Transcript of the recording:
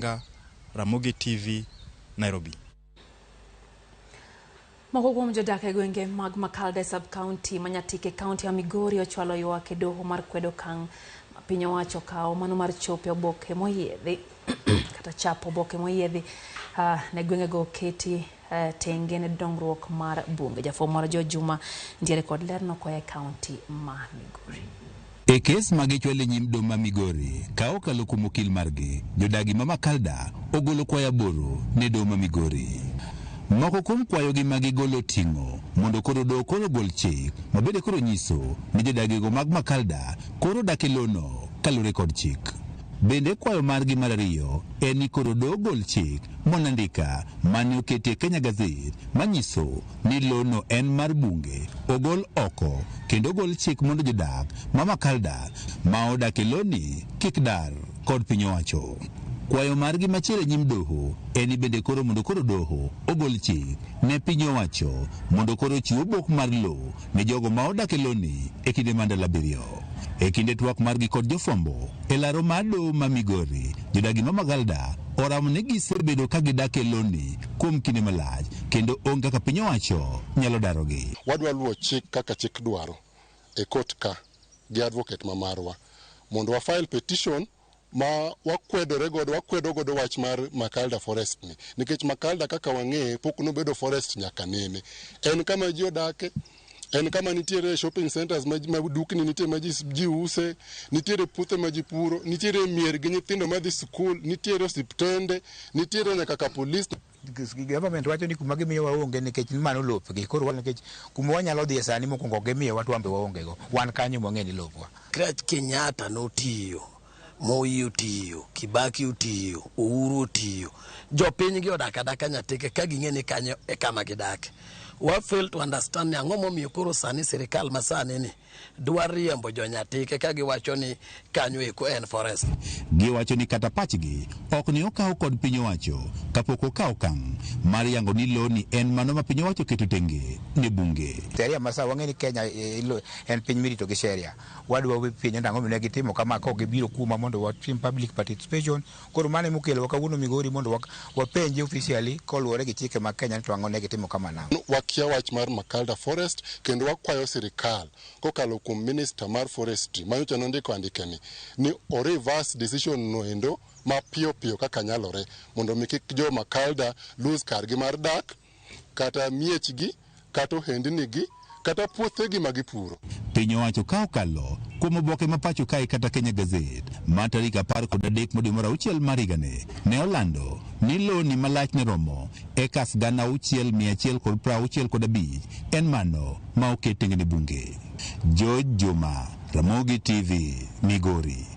Olanga, Ramogi TV, Nairobi. Moko kuom jodak e gwenge mag Makalda sub-county Manyatike county ya Migori ochwalo ywak e doho mar kwedo okang' ma piny owacho kawo mano mar chopo oboke moyiedhi kata chapo oboke moyiedhi ne gwengego keti tenge ne dongruok mar bunge. Jafwambo mar Jo Juma nitiere kod lerno koa e county ma Migori. E kes magichwalo nyim doho ma Migori ka okalo kuom okil margi, jodagi ma Makalda ogolo kwayo aboro ne doho ma Migori. Moko kuom kwayogi magigolo ting'o mondo koro doho koro gol chik mabende koro nyiso ni jodagigo mag Makalda koro dak e lono kalure kod chik. Bende kwayo margi mar ariyo en ni koro doho gol chik monandika mane okete Kenya Gazette manyiso ni lono en mar bunge ogol oko kendo ogol chik mondo jodak ma Makalda ma odak e loni kik dar kod piny owacho. Kwayo margi machielo nyim doho en bende koro mondo koro doho ogol chik ne piny owacho mondo koro chiw obok mar lowo ne jogo ma odak e loni e kinde mar ndalo 7. E kinde twak margi kod jofwambo e laro mar doho ma Migori, jodagi ma Makalda oramo ni gisebedo ka gidak e loni kuom kinde malach kendo onge kaka piny owacho nyalo darogi. Wadwa luwo chik kaka chik dwaro e court ka gi advocate ma marwa mondo wa file petition ma wakwedo godo wach mar Makalda forest ni, nikech Makalda kaka wang'e pok nobedo forest nyaka nene. En kama ji odake, en kama nitiere shopping centers ma dukni nitie ma ji use, nitiere puothe ma ji puro, nitiere mier gi nyithindo ma dhi skul, nitiere osiptende, nitiere nyaka ka police. Government wacho ni kuma gimiyo waonge nikech mano lopgi, koro nikech kuma wanyalo dhi sani mokwongo gimiyo watwambe waonge go, wan kanyo mwang'e ni lopwa. Kenyatta notiyo, Moi otiyo, Kibaki otiyo, Uhuru otiyo. Jopiny gi odak adaka Nyatike ka ging'e ni kanyo e kama gidake. We fail to understand ni ang'o momiyo koro sani sirikal ma sani ni dwar riembo jo Nyatike ka giwacho ni kanyo eko en forest. Giwacho ni kata pachgi ok ni okaw kod piny owacho kapok okaw okang' mar yango ni loni en mano ma piny owacho keto tenge ne bunge. Sheria masa wang'e ni Kenya en piny mirito gi sheria. Wadwa we piny ndang'o mine gitimo kama ka gibiro kuma mondo watim public participation. Koro mane mokelo kawuono Migori mondo wapenje officially koluwore gi chike mag Kenya to ang'o ne gitimo kama nang'o. Wakia wach mar Makalda forest kendo wakwayo sirikal kokalo kuom minister mar forestry manyocha nondiko andikeni ni o reverse decision no endo mapiyo piyo kaka nyalore mondo mi kik jo Makalda lose kargi mar dak kata miechgi kata ohendnigi kata puothegi magipuro. Piny owacho ka okalo kuom oboke ma pacho kae kata Kenya Gazette ma tarik 13 dwe mar 6 mar higani ne olando ni loni malach ne romo ekas 6,165 en mano ma oket tenge ne bunge. Jo Juma, Ramogi TV, Migori.